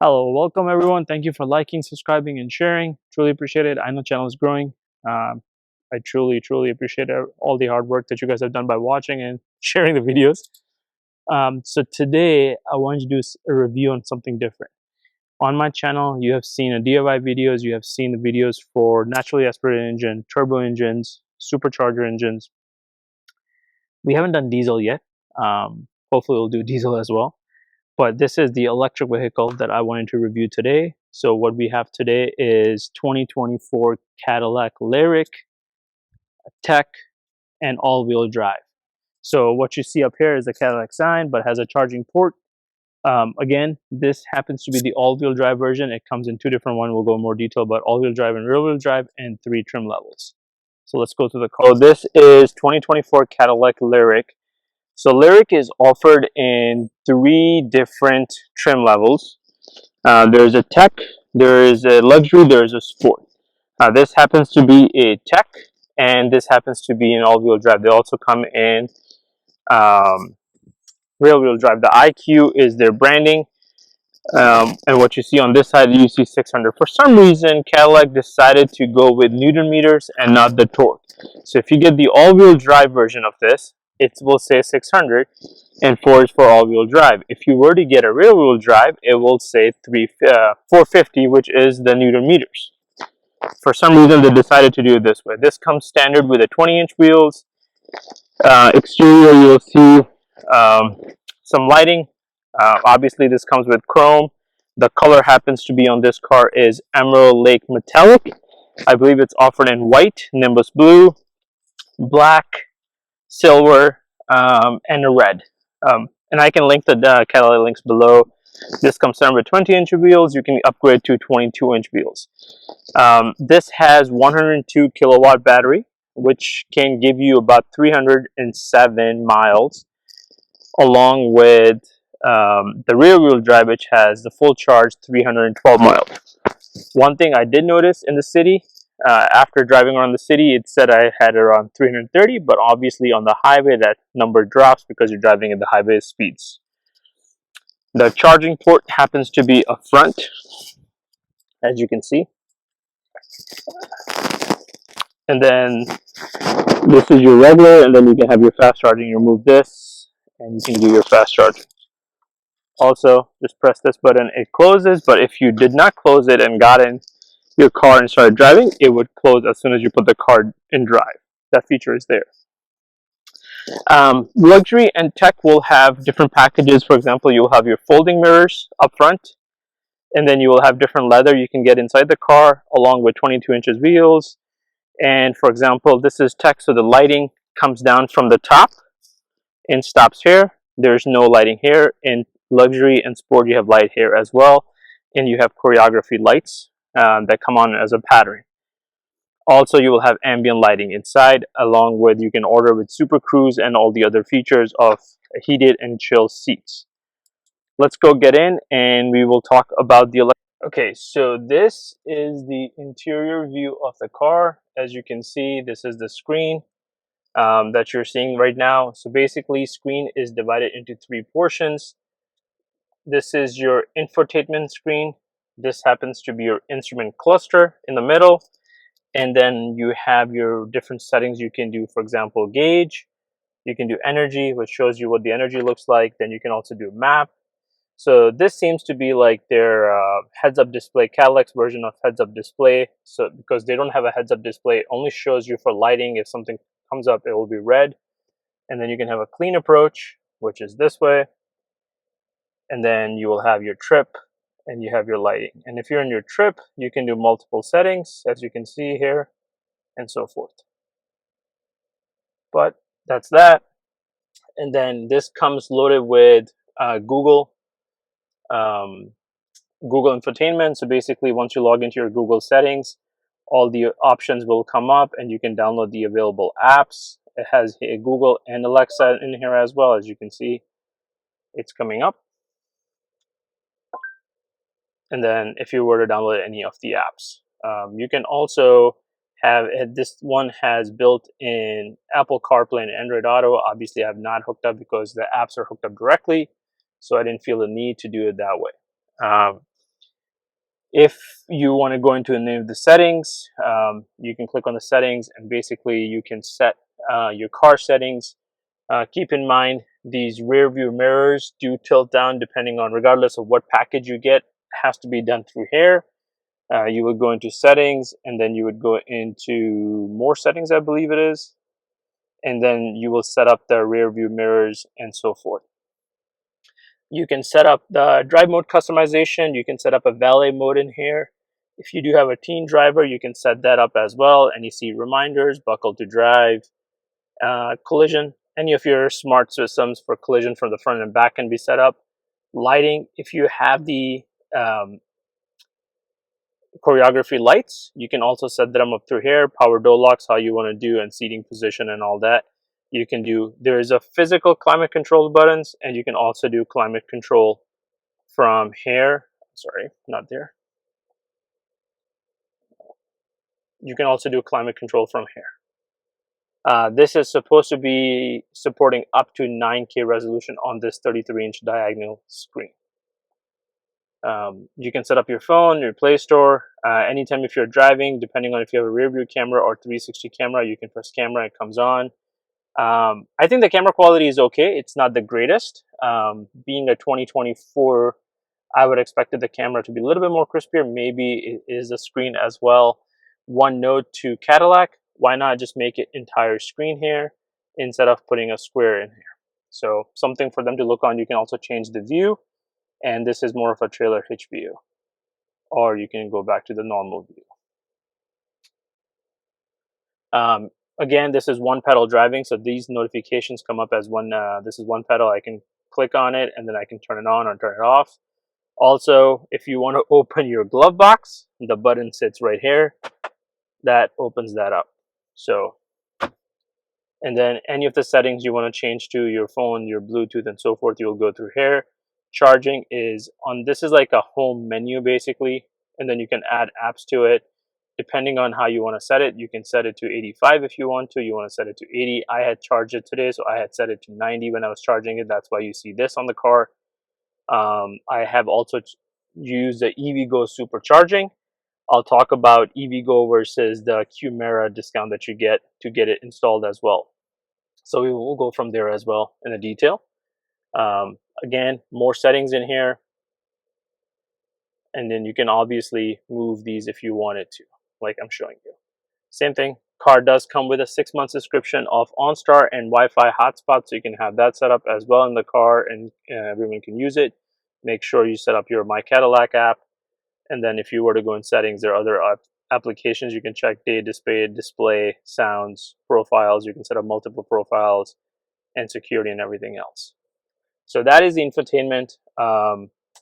Hello, welcome everyone. Thank you for liking, subscribing, and sharing. Truly appreciate it. I know the channel is growing. I truly appreciate all the hard work that you guys have done by watching and sharing the videos. So today I wanted to do a review on something different. On my channel, you have seen a DIY videos. You have seen the videos for naturally aspirated engine, turbo engines, supercharger engines. We haven't done diesel yet. Hopefully we'll do diesel as well. But this is the electric vehicle that I wanted to review today. So what we have today is 2024 Cadillac Lyriq Tech and all-wheel drive. So what you see up here is a Cadillac sign, but has a charging port. Again, this happens to be the all-wheel drive version. It comes in two different ones. We'll go in more detail about all-wheel drive and rear-wheel drive and 3 trim levels. So let's go through the car. So this is 2024 Cadillac Lyriq. So Lyriq is offered in 3 different trim levels. There's a tech, there is a luxury, there is a sport. This happens to be a tech, and this happens to be an all-wheel drive. They also come in rear-wheel drive. The IQ is their branding, and what you see on this side, you see 600. For some reason, Cadillac decided to go with Newton meters and not the torque. So if you get the all-wheel drive version of this, it will say 600, and 4 is for all-wheel drive. If you were to get a rear-wheel drive, it will say 450, which is the Newton meters. For some reason, they decided to do it this way. This comes standard with a 20-inch wheels. Exterior, you'll see some lighting. Obviously, this comes with chrome. The color happens to be on this car is Emerald Lake Metallic. I believe it's offered in white, Nimbus blue, black, silver, and a red. And I can link the Cadillac links below. This comes standard with 20-inch wheels. You can upgrade to 22-inch wheels. This has 102 kilowatt battery, which can give you about 307 miles, along with the rear-wheel drive, which has the full charge 312 miles. One thing I did notice in the city, after driving around the city, it said I had around 330, but obviously on the highway that number drops because you're driving at the highway speeds. The charging port happens to be up front, as you can see. And then this is your regular, and then you can have your fast charging. You remove this, and you can do your fast charging. Also, just press this button, it closes, but if you did not close it and got in your car and started driving, it would close as soon as you put the car in drive. That feature is there. Luxury and tech will have different packages. For example, you'll have your folding mirrors up front, and then you will have different leather you can get inside the car, along with 22 inches wheels. And for example, this is tech, so the lighting comes down from the top and stops here. There's no lighting here. In luxury and sport, you have light here as well, and you have choreography lights that come on as a pattern. Also, you will have ambient lighting inside, along with you can order with Super Cruise and all the other features of heated and chill seats. Let's go get in and we will talk about the electric. Okay, so this is the interior view of the car. As you can see, this is the screen that you're seeing right now. So basically, screen is divided into 3 portions. This is your infotainment screen. This happens to be your instrument cluster in the middle. And then you have your different settings you can do. For example, gauge. You can do energy, which shows you what the energy looks like. Then you can also do map. So this seems to be like their heads-up display, Cadillac's version of heads-up display. So because they don't have a heads-up display, it only shows you for lighting. If something comes up, it will be red. And then you can have a clean approach, which is this way. And then you will have your trip and you have your lighting. And if you're in your trip, you can do multiple settings, as you can see here, and so forth. But that's that. And then this comes loaded with Google Infotainment. So basically, once you log into your Google settings, all the options will come up and you can download the available apps. It has a Google and Alexa in here as well. As you can see, it's coming up. And then if you were to download any of the apps, you can also have this one has built in Apple CarPlay and Android Auto. Obviously, I have not hooked up because the apps are hooked up directly, so I didn't feel the need to do it that way. If you want to go into any of the settings, you can click on the settings, and basically you can set your car settings. Keep in mind, these rear view mirrors do tilt down depending on, regardless of what package you get, has to be done through here. You would go into settings, and then you would go into more settings, I believe it is, and then you will set up the rear view mirrors and so forth. You can set up the drive mode customization. You can set up a valet mode in here. If you do have a teen driver, you can set that up as well. And you see reminders, buckle to drive, collision. Any of your smart systems for collision from the front and back can be set up. Lighting, if you have the choreography lights, you can also set them up through here. Power door locks, how you want to do, and seating position and all that. You can do, there is a physical climate control buttons, and you can also do climate control from here. Sorry, not there. You can also do climate control from here. This is supposed to be supporting up to 9K resolution on this 33-inch diagonal screen. You can set up your phone, your Play Store, anytime if you're driving, depending on if you have a rear view camera or 360 camera, you can press camera, it comes on. I think the camera quality is okay. It's not the greatest. Being a 2024, I would expect the camera to be a little bit more crispier. Maybe it is a screen as well. One note to Cadillac, why not just make it entire screen here instead of putting a square in here? So something for them to look on. You can also change the view, and this is more of a trailer hitch view, or you can go back to the normal view. Again, this is one pedal driving, so these notifications come up as one. This is one pedal. I can click on it, and then I can turn it on or turn it off. Also, if you want to open your glove box, the button sits right here. That opens that up. So, and then any of the settings you want to change to your phone, your Bluetooth, and so forth, you'll go through here. Charging is on, this is like a home menu basically, and then you can add apps to it. Depending on how you want to set it, you can set it to 85 if you want to. You want to set it to 80. I had charged it today, so I had set it to 90 when I was charging it. That's why you see this on the car. I have also used the EVgo supercharging. I'll talk about EVgo versus the Qmera discount that you get to get it installed as well. So we will go from there as well in the detail. Again, more settings in here. And then you can obviously move these if you wanted to, like I'm showing you. Same thing, car does come with a 6-month subscription of OnStar and Wi-Fi hotspot, so you can have that set up as well in the car, and everyone can use it. Make sure you set up your My Cadillac app, and then if you were to go in settings, there are other applications you can check: day display, sounds, profiles. You can set up multiple profiles, and security and everything else. So that is the infotainment.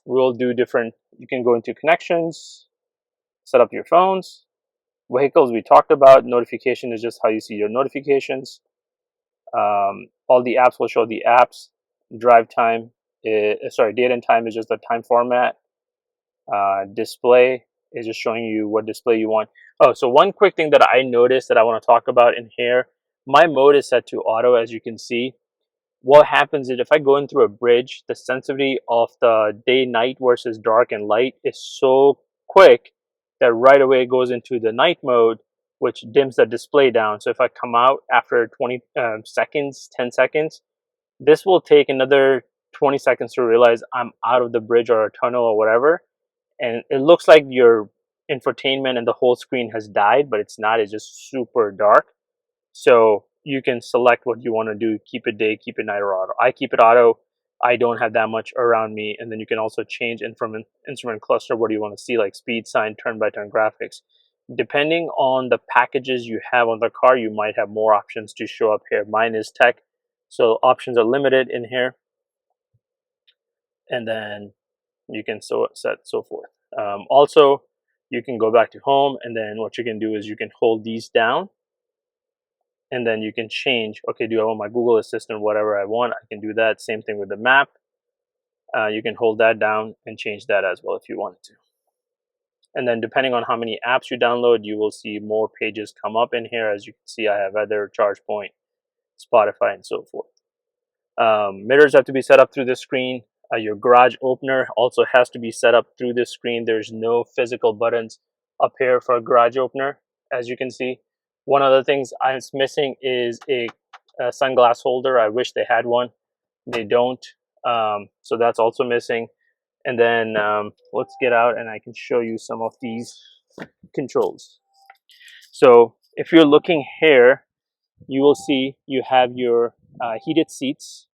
We'll do different, you can go into connections, set up your phones. Vehicles we talked about. Notification is just how you see your notifications. All the apps will show the apps. Drive time, date and time is just the time format. Display is just showing you what display you want. Oh, so one quick thing that I noticed that I want to talk about in here, my mode is set to auto, as you can see. What happens is if I go in through a bridge, the sensitivity of the day, night versus dark and light is so quick that right away it goes into the night mode, which dims the display down. So if I come out after 20 seconds, 10 seconds, this will take another 20 seconds to realize I'm out of the bridge or a tunnel or whatever. And it looks like your infotainment and the whole screen has died, but it's not. It's just super dark. So you can select what you want to do, keep it day, keep it night, or auto. I keep it auto. I don't have that much around me. And then you can also change instrument cluster. What do you want to see, like speed sign, turn-by-turn graphics. Depending on the packages you have on the car, you might have more options to show up here. Mine is tech, so options are limited in here. And then you can set so forth. Also, you can go back to home, and then what you can do is you can hold these down, and then you can change, okay, do I want my Google Assistant, whatever I want, I can do that. Same thing with the map. You can hold that down and change that as well if you wanted to. And then depending on how many apps you download, you will see more pages come up in here. As you can see, I have other ChargePoint, Spotify, and so forth. Mirrors have to be set up through the screen. Your garage opener also has to be set up through this screen. There's no physical buttons up here for a garage opener, as you can see. One of the things I'm missing is a sunglass holder. I wish they had one. They don't. So that's also missing. And then let's get out and I can show you some of these controls. So if you're looking here, you will see you have your heated seats,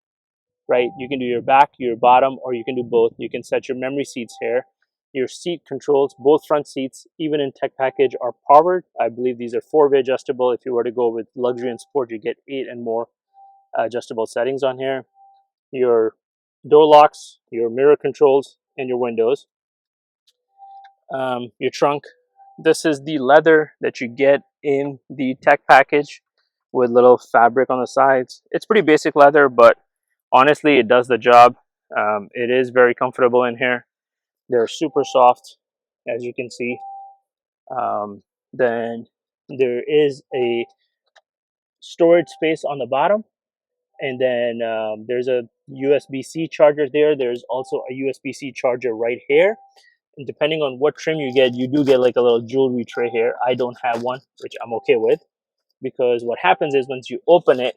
right? You can do your back, your bottom, or you can do both. You can set your memory seats here. Your seat controls, both front seats, even in tech package, are powered. I believe these are 4-way adjustable. If you were to go with luxury and sport, you get 8 and more adjustable settings on here. Your door locks, your mirror controls, and your windows. Your trunk. This is the leather that you get in the tech package with little fabric on the sides. It's pretty basic leather, but honestly, it does the job. It is very comfortable in here. They're super soft, as you can see. Then there is a storage space on the bottom, and then there's a USB-C charger there. There's also a USB-C charger right here. And depending on what trim you get, you do get like a little jewelry tray here. I don't have one, which I'm okay with, because what happens is once you open it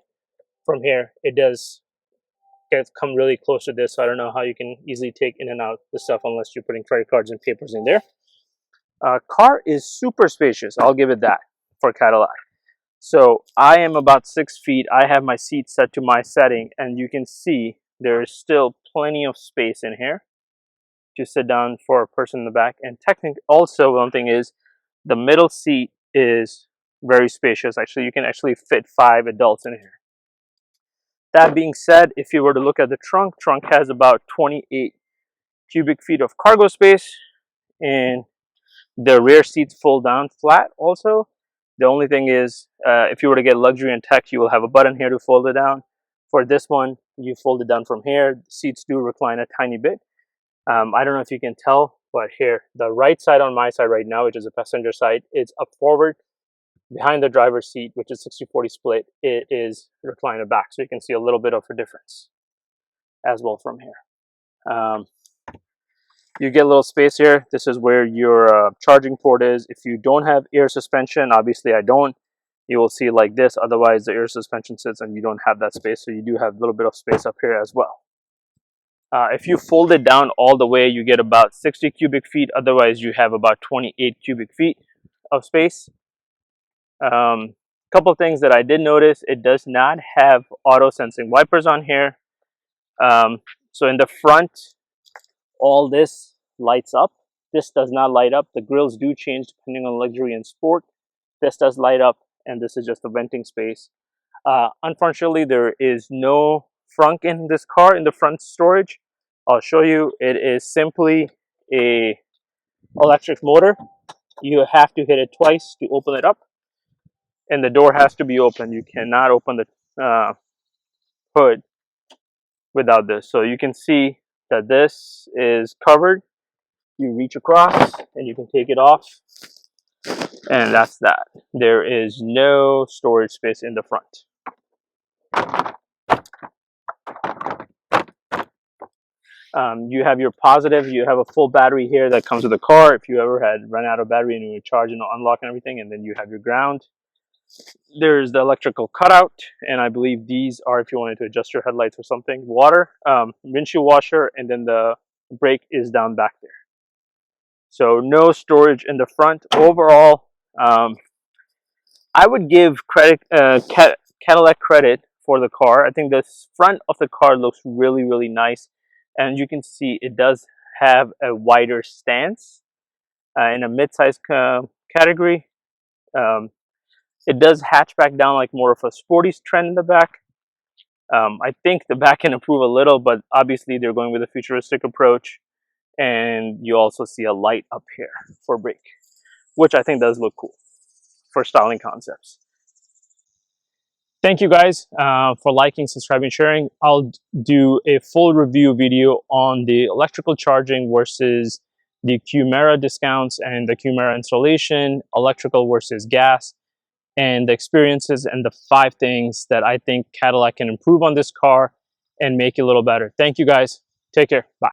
from here, it does come really close to this. So I don't know how you can easily take in and out the stuff unless you're putting credit cards and papers in there. Car is super spacious. I'll give it that for Cadillac. So I am about 6 feet. I have my seat set to my setting, and you can see there is still plenty of space in here to sit down for a person in the back. And technically, also one thing is the middle seat is very spacious. Actually, you can actually fit 5 adults in here. That being said, if you were to look at the trunk has about 28 cubic feet of cargo space, and the rear seats fold down flat also. The only thing is, if you were to get luxury and tech, you will have a button here to fold it down. For this one, you fold it down from here. The seats do recline a tiny bit. I don't know if you can tell, but here, the right side on my side right now, which is the passenger side, is up forward. Behind the driver's seat, which is 60-40 split, it is recliner back. So you can see a little bit of a difference as well from here. You get a little space here. This is where your charging port is. If you don't have air suspension, obviously I don't, you will see like this. Otherwise, the air suspension sits and you don't have that space. So you do have a little bit of space up here as well. If you fold it down all the way, you get about 60 cubic feet. Otherwise, you have about 28 cubic feet of space. Couple of things that I did notice, it does not have auto sensing wipers on here. So in the front, all this lights up. This does not light up. The grills do change depending on luxury and sport. This does light up, and this is just a venting space. Unfortunately, there is no frunk in this car, in the front storage. I'll show you. It is simply a electric motor. You have to hit it twice to open it up, and the door has to be open. You cannot open the hood without this. So you can see that this is covered. You reach across and you can take it off, and that's that. There is no storage space in the front. You have your positive. You have a full battery here that comes with the car if you ever had run out of battery and you would charge and unlock and everything. And then you have your ground. There's the electrical cutout, and I believe these are if you wanted to adjust your headlights or something. Water, windshield washer, and then the brake is down back there. So no storage in the front. Overall, I would give Cadillac credit for the car. I think the front of the car looks really, really nice. And you can see it does have a wider stance in a mid-size category. It does hatch back down like more of a sporty trend in the back. I think the back can improve a little, but obviously they're going with a futuristic approach. And you also see a light up here for brake, which I think does look cool for styling concepts. Thank you guys for liking, subscribing, sharing. I'll do a full review video on the electrical charging versus the Qmera discounts and the Qmera installation, electrical versus gas, and the experiences and the 5 things that I think Cadillac can improve on this car and make it a little better. Thank you guys. Take care. Bye.